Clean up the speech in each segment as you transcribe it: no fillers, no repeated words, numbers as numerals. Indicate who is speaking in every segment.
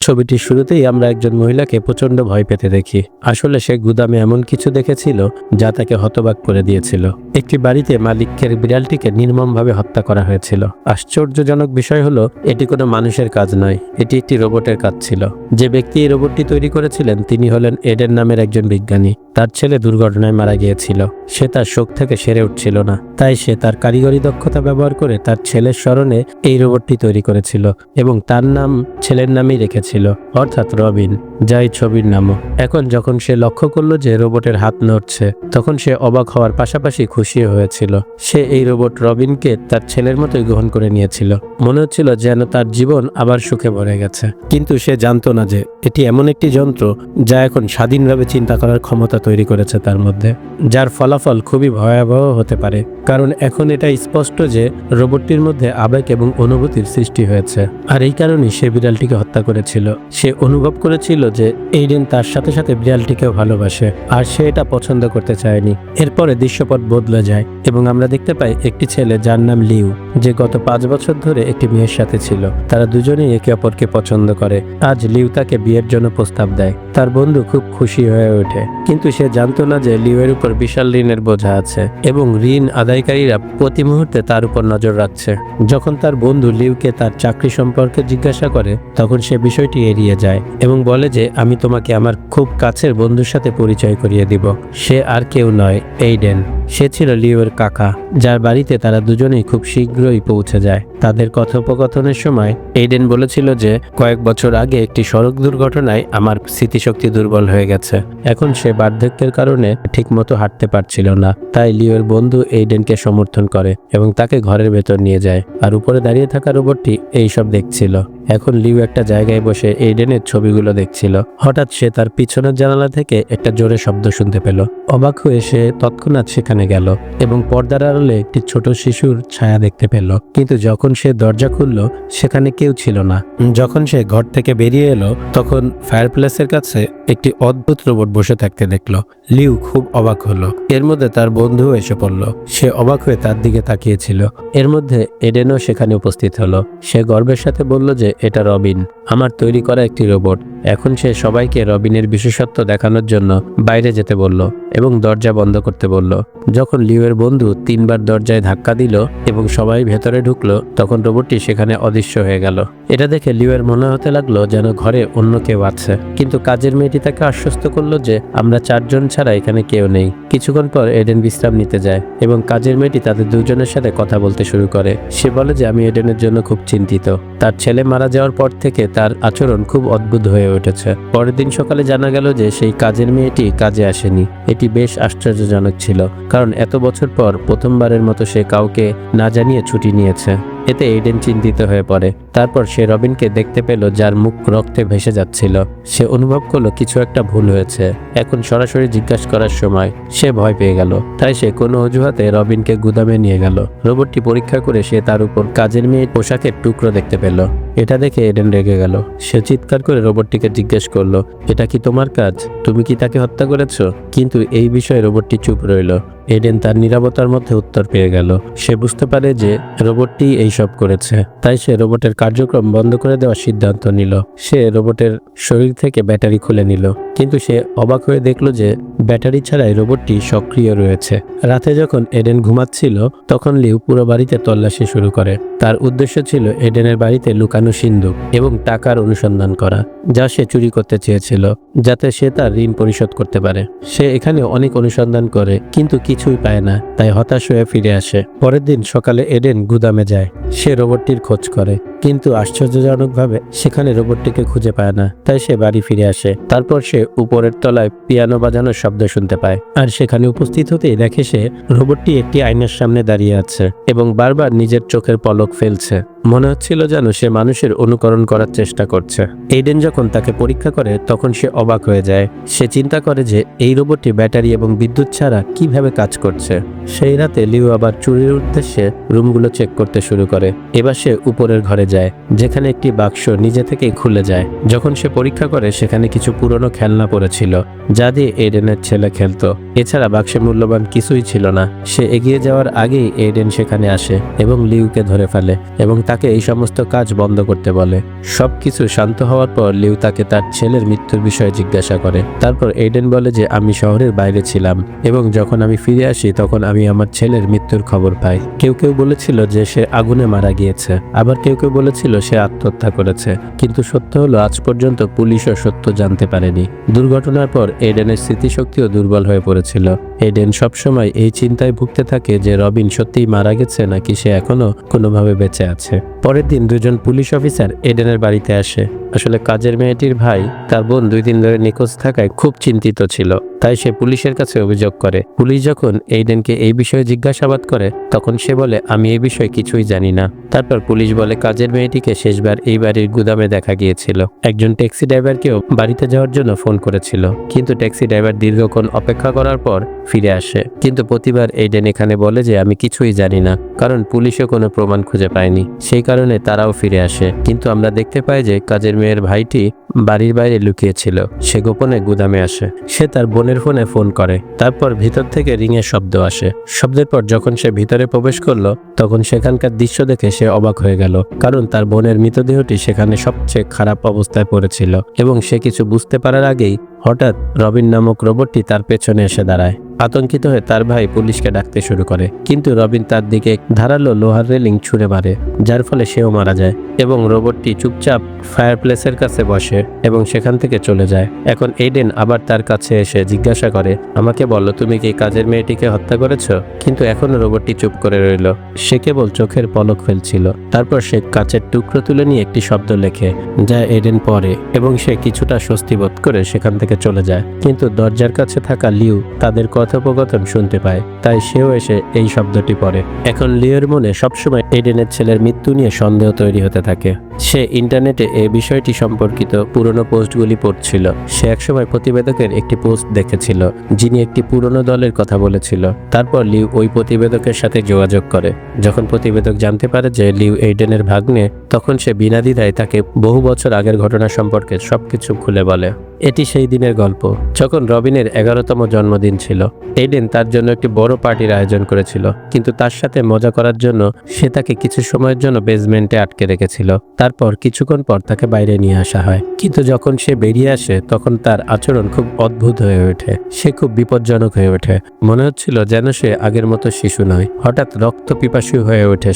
Speaker 1: ছবিটির শুরুতেই আমরা একজন মহিলাকে প্রচণ্ড ভয় পেতে দেখি। আসলে সে গুদামে এমন কিছু দেখেছিল যা তাকে হতবাক করে দিয়েছিল। একটি বাড়িতে মালিকের বিড়ালটিকে নির্মমভাবে হত্যা করা হয়েছিল। আশ্চর্যজনক বিষয় হলো এটি কোনো মানুষের কাজ নয়, এটি একটি রোবটের কাজ ছিল। যে ব্যক্তি এই রোবটটি তৈরি করেছিলেন তিনি হলেন এডেন নামের একজন বিজ্ঞানী। তার ছেলে দুর্ঘটনায় মারা গিয়েছিল। সে তার শোক থেকে সেরে উঠছিল না, তাই সে তার কারিগরি দক্ষতা ব্যবহার করে তার ছেলের স্মরণে এই রোবটটি তৈরি করেছিল এবং তার নাম ছেলের নামেই রেখেছিল, অর্থাৎ রবিন, যা এই ছবির নামও। এখন যখন সে লক্ষ্য করলো যে রোবটের হাত নড়ছে, তখন সে অবাক হওয়ার পাশাপাশি খুশিও হয়েছিল। সে এই রোবট রবিনকে তার ছেলের মতোই গ্রহণ করে নিয়েছিল। মনে হচ্ছিল যেন তার জীবন আবার সুখে ভরে গেছে। কিন্তু সে জানতো না যে এটি এমন একটি যন্ত্র যা এখন স্বাধীনভাবে চিন্তা করার ক্ষমতা তৈরি করেছে তার মধ্যে, যার ফলাফল খুবই ভয়াবহ হতে পারে। কারণ এখন এটা স্পষ্ট যে রোবটটির মধ্যে আবেগ এবং অনুভূতির সৃষ্টি হয়েছে, আর এই কারণেই সে বিড়ালটিকে হত্যা করেছিল। সে অনুভব করেছিল যে এইডেন তার সাথে সাথে বিড়ালটিকেও ভালোবাসে, আর সে এটা পছন্দ করতে চায়নি। এরপরে দৃশ্যপট বদলে যায় এবং আমরা দেখতে পাই একটি ছেলে যার নাম লিউ, যে গত 5 বছর ধরে একটি মেয়ের সাথে ছিল। তারা দুজনেই একে অপরকে পছন্দ করে। আজ লিউ তাকে বিয়ের জন্য প্রস্তাব দেয়। তার বন্ধু খুব খুশি হয়ে ওঠে, কিন্তু সে জানতো না যে লিউয়ের উপর বিশাল ঋণের বোঝা আছে এবং ঋণ আদায়কারীরা প্রতি মুহূর্তে তার উপর নজর রাখছে। যখন তার বন্ধু লিউকে তার চাকরি সম্পর্কে জিজ্ঞাসা করে, তখন সে বিষয়টি এড়িয়ে যায় এবং বলে যে আমি তোমাকে আমার খুব কাছের বন্ধুর সাথে পরিচয় করিয়ে দিব। সে আর কেউ নয়, এইডেন। সে ছিল লিওর কাকা, যার বাড়িতে তারা দুজনেই খুব শীঘ্রই পৌঁছে যায়। তাদের কথোপকথনের সময় এইডেন বলেছিল যে কয়েক বছর আগে একটি সড়ক দুর্ঘটনায় আমার স্মৃতিশক্তি দুর্বল হয়ে গেছে। এখন সে বার্ধক্যের কারণে ঠিকমতো হাঁটতে পারছিল না। তাই লিওর বন্ধু এইডেনকে সমর্থন করে এবং তাকে ঘরের ভেতর নিয়ে যায়, আর উপরে দাঁড়িয়ে থাকা রোবটটি এইসব দেখছিল। এখন লিউ একটা জায়গায় বসে এইডেনের ছবিগুলো দেখছিল। হঠাৎ সে তার পিছনের জানালা থেকে একটা জোরে শব্দ শুনতে পেল। অবাক হয়ে সে তৎক্ষণাৎ সেখানে গেল এবং পর্দার আড়ালে একটি ছোট শিশুর ছায়া দেখতে পেল। কিন্তু যখন সে দরজা খুলল, সেখানে কেউ ছিল না। যখন সে ঘর থেকে বেরিয়ে এলো, তখন ফায়ারপ্লেসের কাছে একটি অদ্ভুত রোবট বসে থাকতে দেখলো। লিউ খুব অবাক হলো। এর মধ্যে তার বন্ধুও এসে পড়ল। সে অবাক হয়ে তার দিকে তাকিয়েছিল। এর মধ্যে এডেনও সেখানে উপস্থিত হলো। সে গর্বের সাথে বলল যে এটা রবিন, আমার তৈরি করা একটি রোবট। এখন সে সবাইকে রবিনের বিশেষত্ব দেখানোর জন্য বাইরে যেতে বলল এবং দরজা বন্ধ করতে বলল। যখন লিউয়ের বন্ধু 3 বার দরজায় ধাক্কা দিল এবং সবাই ভেতরে ঢুকলো, তখন রোবটটি সেখানে অদৃশ্য হয়ে গেল। এটা দেখে লিউয়ের মনে হতে লাগলো যেন ঘরে অন্য কেউ আছে। কিন্তু কাজের মেয়েটি তাকে আশ্বস্ত করলো যে আমরা 4 জন ছাড়া এখানে কেউ নেই। কিছুক্ষণ পর এডেন বিশ্রাম নিতে যায় এবং কাজের মেয়েটি তাদের দুজনের সাথে কথা বলতে শুরু করে। সে বলে যে আমি এডেনের জন্য খুব চিন্তিত। তার ছেলে মারা যাওয়ার পর থেকে তার আচরণ খুব অদ্ভুত হয়ে উঠেছে। পরের দিন সকালে জানা গেল যে সেই কাজের মেয়েটি কাজে আসেনি। এটি বেশ আশ্চর্যজনক ছিল, কারণ এত বছর পর প্রথমবারের মতো সে কাউকে না জানিয়ে ছুটি নিয়েছে। এতে এইডেন চিন্তিত হয়ে পড়ে। তারপর সে রবিনকে দেখতে পেল, যার মুখ রক্তে ভেসে যাচ্ছিল। সে অনুভব করলো কিছু একটা ভুল হয়েছে। এখন সরাসরি জিজ্ঞাসা করার সময় সে ভয় পেয়ে গেল। তাই সে কোনো অজুহাতে রবিনকে গুদামে নিয়ে গেল। রোবটটি পরীক্ষা করে সে তার উপর কাজের মেয়ের পোশাকের টুকরো দেখতে পেল। এটা দেখে এডেন রেগে গেল। সে চিৎকার করে রোবটটিকে জিজ্ঞেস করলো, এটা কি তোমার কাজ? তুমি কি তাকে হত্যা করেছো? কিন্তু এই বিষয়ে রোবটটি চুপ রইল। এডেন তার নীরবতার মধ্যে উত্তর পেয়ে গেল। সে বুঝতে পারে যে রোবটটি এইসব করেছে, তাই সে রোবটের কার্যক্রম বন্ধ করে দেওয়ার সিদ্ধান্ত নিল। সে রোবটের শরীর থেকে ব্যাটারি খুলে নিল, কিন্তু সে অবাক হয়ে দেখলো যে ব্যাটারি ছাড়াই রোবটটি সক্রিয় রয়েছে। রাতে যখন এডেন ঘুমাচ্ছিল, তখন লিউ পুরো বাড়িতে তল্লাশি শুরু করে। তার উদ্দেশ্য ছিল এডেনের বাড়িতে লুকানো সিন্দুক এবং টাকার অনুসন্ধান করা, যা সে চুরি করতে চেয়েছিল, যাতে সে তার ঋণ পরিশোধ করতে পারে। সে এখানে অনেক অনুসন্ধান করে, কিন্তু কিছুই পায় না, তাই হতাশ হয়ে ফিরে আসে। পরের দিন সকালে এডেন গুদামে যায়। সে রোবটটির খোঁজ করে, কিন্তু আশ্চর্যজনকভাবে সেখানে রোবটটিকে খুঁজে পায় না। তাই সে বাড়ি ফিরে আসে। তারপর সে উপরের তলায় পিয়ানো বাজানোর শব্দ শুনতে পায়, আর সেখানে উপস্থিত হতেই দেখে সে রোবটটি একটি আয়নার সামনে দাঁড়িয়ে আছে এবং বারবার নিজের চোখের পলক ফেলছে। মনে হচ্ছিল যেন সে মানুষের অনুকরণ করার চেষ্টা করছে। এইডেন যখন তাকে পরীক্ষা করে, তখন সে অবাক হয়ে যায়। সে চিন্তা করে যে এই রোবটটি ব্যাটারি এবং বিদ্যুৎ ছাড়া কিভাবে কাজ করছে। সেই রাতে লিউ আবার চুরির উদ্দেশ্যে রুমগুলো চেক করতে শুরু করে। এবার সে উপরের ঘরে যায়, যেখানে একটি বাক্স নিজে থেকেই খুলে যায়। যখন সে পরীক্ষা করে সেখানে কিছু পুরনো খেলনা পড়েছিল, যা দিয়ে এইডেনের ছেলে খেলতো। এছাড়া বাক্সে মূল্যবান কিছুই ছিল না। সে এগিয়ে যাওয়ার আগেই এইডেন সেখানে আসে এবং লিউকে ধরে ফেলে এবং তাকে এই সমস্ত কাজ বন্ধ করতে বলে। সবকিছু শান্ত হওয়ার পর লিউ তাকে তার ছেলের মৃত্যুর বিষয়ে জিজ্ঞাসা করে। তারপর এইডেন বলে যে আমি শহরের বাইরে ছিলাম এবং যখন আমি ফিরে আসি তখন আমি আমার ছেলের মৃত্যুর খবর পাই। কেউ কেউ বলেছিল যে সে আগুনে মারা গিয়েছে, আবার কেউ কেউ বলেছিল সে আত্মহত্যা করেছে। কিন্তু সত্য হলো আজ পর্যন্ত পুলিশও সত্য জানতে পারেনি। দুর্ঘটনার পর এইডেনের স্মৃতিশক্তিও দুর্বল হয়ে পড়েছিল। এইডেন সবসময় এই চিন্তায় ভুগতে থাকে যে রবিন সত্যিই মারা গেছে নাকি সে এখনো কোনোভাবে বেঁচে আছে। পরের দিন দুজন পুলিশ অফিসার এইডেনের বাড়িতে আসে। আসলে কাজের মেয়েটির ভাই তার বোন 2 দিন ধরে নিখোঁজ থাকায় খুব চিন্তিত ছিল, তাই সে পুলিশের কাছে অভিযোগ করে। পুলিশ যখন এইডেনকে এই বিষয়ে জিজ্ঞাসাবাদ করে তখন সে বলে আমি এই বিষয়ে কিছুই জানি না। তারপর পুলিশ বলে কাজের মেয়েটিকে শেষবার এই বাড়ির গুদামে দেখা গিয়েছিল। একজন ট্যাক্সি ড্রাইভারকেও বাড়িতে যাওয়ার জন্য ফোন করেছিল, কিন্তু ট্যাক্সি ড্রাইভার দীর্ঘক্ষণ অপেক্ষা করার পর ফিরে আসে। কিন্তু প্রতিবার এইডেন এখানে বলে যে আমি কিছুই জানি না, কারণ পুলিশও কোনো প্রমাণ খুঁজে পায়নি। সেই কারণে তারাও ফিরে আসে। কিন্তু আমরা দেখতে পাই যে কাজের মেয়ের ভাইটি বাড়ির বাইরে লুকিয়েছিল। সে গোপনে গুদামে আসে। সে তার বোনের ফোনে ফোন করে। তারপর ভিতর থেকে রিংয়ের শব্দ আসে। শব্দের পর যখন সে ভিতরে প্রবেশ করলো তখন সেখানকার দৃশ্য দেখে সে অবাক হয়ে গেল, কারণ তার বোনের মৃতদেহটি সেখানে সবচেয়ে খারাপ অবস্থায় পড়েছিল এবং সে কিছু বুঝতে পারার আগেই হঠাৎ রবিন নামক রোবটটি তার পেছনে এসে দাঁড়ায়। আতঙ্কিত হয়ে তার ভাই পুলিশকে ডাকতে শুরু করে, কিন্তু রবিন তার দিকে ধারালো লোহার রেলিং ছুঁড়ে মারে, যার ফলে সেও মারা যায় এবং রোবটটি চুপচাপ ফায়ারপ্লেসের কাছে বসে এবং সেখান থেকে চলে যায়। এখন এইডেন আবার তার কাছে এসে জিজ্ঞাসা করে আমাকে বলো তুমি কি কাজের মেয়েটিকে হত্যা করেছো? কিন্তু এখনো রোবটটি চুপ করে রইল। সে কেবল চোখের পলক ফেলছিল। তারপর সে কাচের টুকরো তুলে নিয়ে একটি শব্দ লেখে, যা এইডেন পড়ে এবং সে কিছুটা স্বস্তি বোধ করে সেখান থেকে চলে যায়। কিন্তু দরজার কাছে থাকা লিউ তাদের কথোপকথন শুনতে পায়, তাই সেও এসে এই শব্দটি পড়ে। এখন লিওর মনে সবসময় এইডেনের ছেলের মৃত্যু নিয়ে সন্দেহ তৈরি হতে থাকে। সে ইন্টারনেটে এই বিষয়টি সম্পর্কিত পুরনো পোস্টগুলি পড়ছিল। সে একসময় প্রতিবেদকের একটি পোস্ট দেখেছিল যিনি একটি পুরনো দলের কথা বলেছিল। তারপর লিউ ওই প্রতিবেদকের সাথে যোগাযোগ করে। যখন প্রতিবেদক জানতে পারে যে লিউ এইডেনের ভাগ্নে, তখন সে বিনা দ্বিধায় তাকে বহু বছর আগের ঘটনা সম্পর্কে সবকিছু খুলে বলে। এটি সেই দিনের গল্প যখন রবিনের 11তম জন্মদিন ছিল। এইডেন তার জন্য একটি বড় পার্টির আয়োজন করেছিল, কিন্তু তার সাথে মজা করার জন্য সে তাকে কিছু সময়ের জন্য বেসমেন্টে আটকে রেখেছিল। তারপর কিছুক্ষণ পর তাকে বাইরে নিয়ে আসা হয়, কিন্তু যখন সে বেরিয়ে আসে তখন তার আচরণ খুব অদ্ভুত হয়ে ওঠে। সে খুব বিপজ্জনক হয়ে ওঠে। মনে হচ্ছিল যেন সে আগের মতো শিশু নয়। হঠাৎ রক্ত পিপাসু হয়ে ওঠে।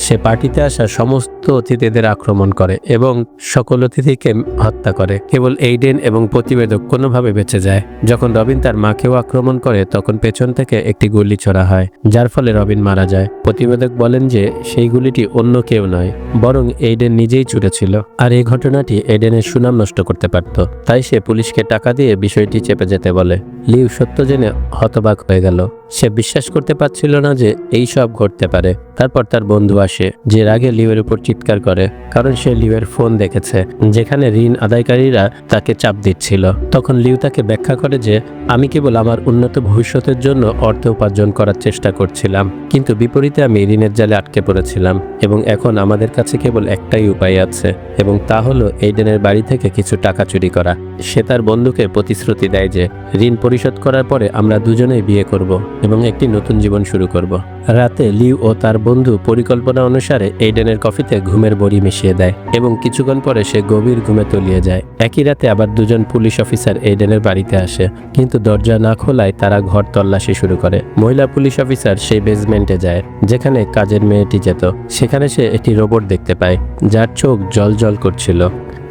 Speaker 1: সে পার্টিতে আসা সমস্ত অতিথিদের আক্রমণ করে এবং সকল অতিথিকে হত্যা করে। কেবল এইডেন এবং প্রতিবেদক কোনোভাবে বেঁচে যায়। যখন রবিন তার মাকেও আক্রমণ করে তখন পেছন থেকে একটি গুলি ছোড়া হয়, যার ফলে রবিন মারা যায়। প্রতিবেদক বলেন যে সেই গুলিটি অন্য কেউ নয়, বরং এইডেন নিজেই ছুড়েছিল। আর এই ঘটনাটি এইডেনের সুনাম নষ্ট করতে পারত, তাই সে পুলিশকে টাকা দিয়ে বিষয়টি চেপে যেতে বলে। লিউ সত্য জেনে হতবাক হয়ে গেল। সে বিশ্বাস করতে পারছিল না যে এই সব ঘটতে পারে। তারপর তার বন্ধু আসে, যে রাগে লিউয়ের উপর চিৎকার করে, কারণ সে লিউয়ের ফোন দেখেছে যেখানে ঋণ আদায়কারীরা তাকে চাপ দিচ্ছিল। তখন লিউ তাকে ব্যাখ্যা করে যে আমি কেবল আমার উন্নত ভবিষ্যতের জন্য অর্থ উপার্জন করার চেষ্টা করছিলাম, কিন্তু বিপরীতে আমি ঋণের জালে আটকে পড়েছিলাম এবং এখন আমাদের কাছে কেবল একটাই উপায় আছে, এবং তা হলো এইডেনের বাড়ি থেকে কিছু টাকা চুরি করা। সে তার বন্ধুকে প্রতিশ্রুতি দেয় যে ঋণ পরিশোধ করার পরে আমরা দুজনেই বিয়ে করব এবং একটি নতুন জীবন শুরু করব। রাতে লিউ ও তার বন্ধু পরিকল্পনা অনুসারে এইডেনের কফিতে ঘুমের বড়ি মিশিয়ে দেয় এবং কিছুক্ষণ পরে সে গভীর ঘুমে তলিয়ে যায়। একই রাতে আবার দুজন পুলিশ অফিসার এইডেনের বাড়িতে আসে, কিন্তু দরজা না খোলায় তারা ঘর তল্লাশি শুরু করে। মহিলা পুলিশ অফিসার সেই বেসমেন্টে যায় যেখানে কাজের মেয়েটি যেত। সেখানে সে একটি রোবট দেখতে পায় যার চোখ জল করছিল।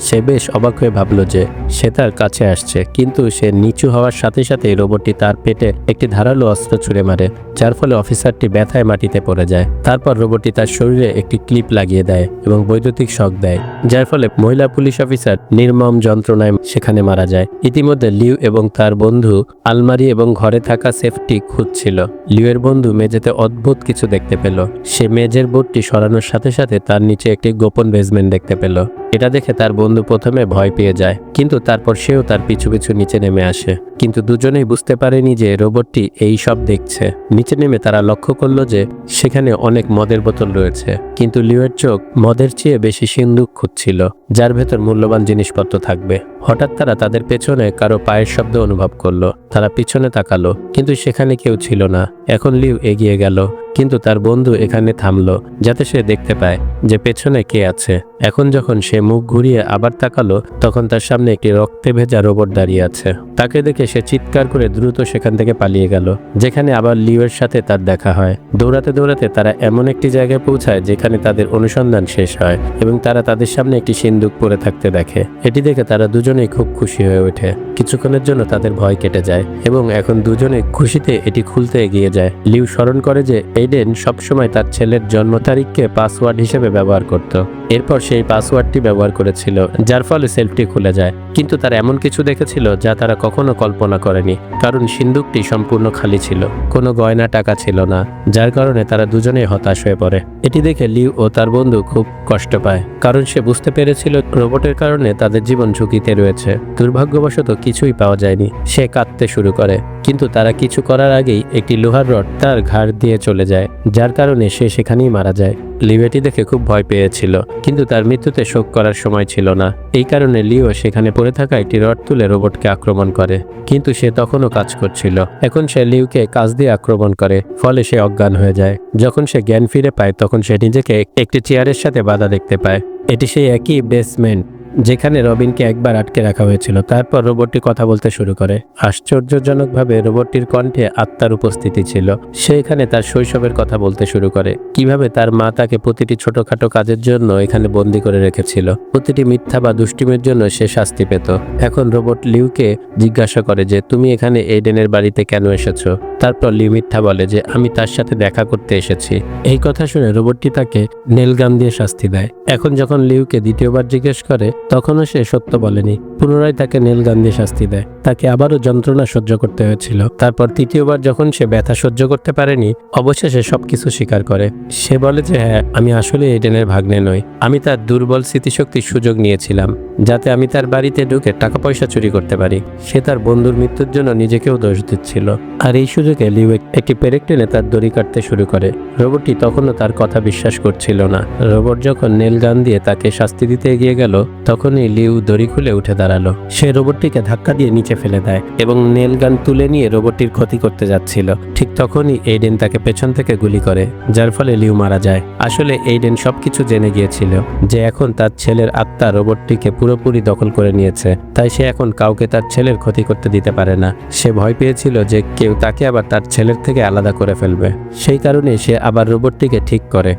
Speaker 1: সে বেশ অবাক হয়ে ভাবল যে সে তার কাছে আসছে, কিন্তু সে নিচু হওয়ার সাথে সাথে রোবটটি তার পেটে একটি ধারালো অস্ত্র ছুঁড়ে মারে, যার ফলে অফিসারটি ব্যথায় মাটিতে পড়ে যায়। তারপর রোবটটি তার শরীরে একটি ক্লিপ লাগিয়ে দেয় এবং বৈদ্যুতিক শক দেয়, যার ফলে মহিলা পুলিশ অফিসার নির্মম যন্ত্রণায় সেখানে মারা যায়। ইতিমধ্যে লিউ এবং তার বন্ধু আলমারি এবং ঘরে থাকা সেফটি খুঁজছিল। লিউয়ের বন্ধু মেঝেতে অদ্ভুত কিছু দেখতে পেল। সে মেঝের বোর্ডটি সরানোর সাথে সাথে তার নিচে একটি গোপন বেসমেন্ট দেখতে পেল। এটা দেখে তার বন্ধু বন্ধু প্রথমে ভয় পেয়ে যায়, কিন্তু তারপর সেও তার পিছু পিছু নিচে নেমে আসে। কিন্তু দুজনেই বুঝতে পারেনি যে রোবটটি এই সব দেখছে। নিচে নেমে তারা লক্ষ্য করলো যে সেখানে অনেক মদের বোতল রয়েছে, কিন্তু লিওয়ের চোখ মদের চেয়ে বেশি সিন্দুক খুঁজছিল, যার ভেতর মূল্যবান জিনিসপত্র থাকবে। হঠাৎ তারা তাদের পেছনে কারো পায়ের শব্দ অনুভব করলো। তারা পিছনে তাকালো, কিন্তু সেখানে কেউ ছিল না। এখন লিউ এগিয়ে গেল, কিন্তু তার বন্ধু এখানে থামলো যাতে সে দেখতে পায় যে পেছনে কে আছে। এখন যখন সে মুখ ঘুরিয়ে আবার তাকালো, তখন তার সামনে একটি রক্তে ভেজা রোবট দাঁড়িয়ে আছে। তাকে দেখে সে চিৎকার করে দ্রুত সেখান থেকে পালিয়ে গেল, যেখানে আবার লিওয়ের সাথে তার দেখা হয়। দৌড়াতে দৌড়াতে তারা এমন একটি জায়গায় পৌঁছায় যেখানে তাদের অনুসন্ধান শেষ হয় এবং তারা তাদের সামনে একটি সিন্দুক পড়ে থাকতে দেখে। এটি দেখে তারা দুজনেই খুব খুশি হয়ে ওঠে। কিছুক্ষণের জন্য তাদের ভয় কেটে যায় এবং এখন দুজনে খুশিতে এটি খুলতে এগিয়ে যায়। লিউ স্মরণ করে যে এইডেন সবসময় তার ছেলের জন্ম তারিখকে পাসওয়ার্ড হিসেবে ব্যবহার করত। এরপর সেই পাসওয়ার্ডটি ব্যবহার করেছিল, যার ফলে সেলফটি খুলে যায়। কিন্তু তারা এমন কিছু দেখেছিল যা তারা কখনো কল্পনা করেনি, কারণ সিন্দুকটি সম্পূর্ণ খালি ছিল, কোনো গয়না টাকা ছিল না, যার কারণে তারা দুজনেই হতাশ হয়ে পড়ে। এটি দেখে লিউ ও তার বন্ধু খুব কষ্ট পায়, কারণ সে বুঝতে পেরেছিল রোবটের কারণে তাদের জীবন ঝুঁকিতে রয়েছে। দুর্ভাগ্যবশত কিছুই পাওয়া যায়নি। সে কাঁদতে শুরু করে, কিন্তু তারা কিছু করার আগেই একটি লোহার রড তার ঘাড় দিয়ে চলে যায়, যার কারণে সে সেখানেই মারা যায়। লিও এটি দেখে খুব ভয় পেয়েছিল, কিন্তু তার মৃত্যুতে শোক করার সময় ছিল না। এই কারণে লিও সেখানে পড়ে থাকা একটি রড তুলে রোবটকে আক্রমণ করে, কিন্তু সে তখনও কাজ করছিল। এখন সে লিওকে কাজ দিয়ে আক্রমণ করে, ফলে সে অজ্ঞান হয়ে যায়। যখন সে জ্ঞান ফিরে পায়, তখন সে নিজেকে একটি চেয়ারের সাথে বাধা দেখতে পায়। এটি সেই একই বেসমেন্ট যেখানে রবিনকে একবার আটকে রাখা হয়েছিল। তারপর রোবটটি কথা বলতে শুরু করে। আশ্চর্যজনকভাবে রোবটটির কণ্ঠে আত্মার উপস্থিতি ছিল। সে এখানে তার শৈশবের কথা বলতে শুরু করে, কিভাবে তার মা তাকে প্রতিটি ছোটখাটো কাজের জন্য এখানে বন্দি করে রেখেছিল। প্রতিটি মিথ্যা বা দুষ্টিমের জন্য সে শাস্তি পেত। এখন রোবট লিউকে জিজ্ঞাসা করে যে তুমি এখানে এইডেনের বাড়িতে কেন এসেছো। তারপর লিউ মিথ্যা বলে যে আমি তার সাথে দেখা করতে এসেছি। এই কথা শুনে রোবটটি তাকে নেলগান দিয়ে শাস্তি দেয়। এখন যখন লিউকে দ্বিতীয়বার জিজ্ঞেস করে, তখনও সে সত্য বলেনি। পুনরায় তাকে নেলগান দিয়ে শাস্তি দেয়। তাকে আবারও যন্ত্রণা সহ্য করতে হয়েছিল। তারপর তৃতীয়বার যখন সে ব্যথা সহ্য করতে পারেনি, অবশেষে সবকিছু স্বীকার করে। সে বলে যে হ্যাঁ, আমি আসলে এইডেনের ভাগ্নে নই। আমি তার দুর্বল স্মৃতিশক্তির সুযোগ নিয়েছিলাম যাতে আমি তার বাড়িতে ঢুকে টাকা পয়সা চুরি করতে পারি। সে তার বন্ধুর মৃত্যুর জন্য নিজেকেও দোষ দিচ্ছিল। আর এই সুযোগে লিউ একটি পেরেক টেনে তার দড়ি কাটতে শুরু করে। রোবটটি তখনও তার কথা বিশ্বাস করছিল না। রোবট যখন নেলগান দিয়ে তাকে শাস্তি দিতে এগিয়ে গেল, তখনই লিউ দড়ি খুলে উঠে দাঁড়ালো। সে রোবটটিকে ধাক্কা দিয়ে নিচে ফেলে দেয় এবং নেলগান তুলে নিয়ে রোবটটির ক্ষতি করতে যাচ্ছিল। ঠিক তখনই এইডেন তাকে পেছন থেকে গুলি করে, যার ফলে লিউ মারা যায়। আসলে এইডেন সবকিছু জেনে গিয়েছিল যে এখন তার ছেলের আত্মা রোবটটিকে পুরোপুরি দখল করে নিয়েছে, তাই সে এখন কাউকে তার ছেলের ক্ষতি করতে দিতে পারে না। সে ভয় পেয়েছিল যে কেউ তাকে আবার তার ছেলের থেকে আলাদা করে ফেলবে। সেই কারণে সে আবার রোবটটিকে ঠিক করে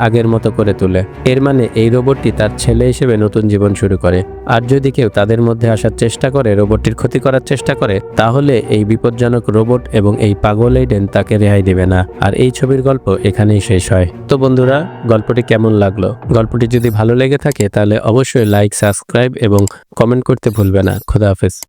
Speaker 1: আগের মতো করে তোলে। এর মানে এই রোবটটি তার ছেলে হিসেবে নতুন জীবন শুরু করে। আর যদি কেউ তাদের মধ্যে আসার চেষ্টা করে, রোবটটির ক্ষতি করার চেষ্টা করে, তাহলে এই বিপজ্জনক রোবট এবং এই পাগল এইডেন তাকে রেহাই দেবে না। আর এই ছবির গল্প এখানেই শেষ হয়। তো বন্ধুরা, গল্পটি কেমন লাগলো? গল্পটি যদি ভালো লেগে থাকে তাহলে অবশ্যই লাইক, সাবস্ক্রাইব এবং কমেন্ট করতে ভুলবে না। খোদা হাফেজ।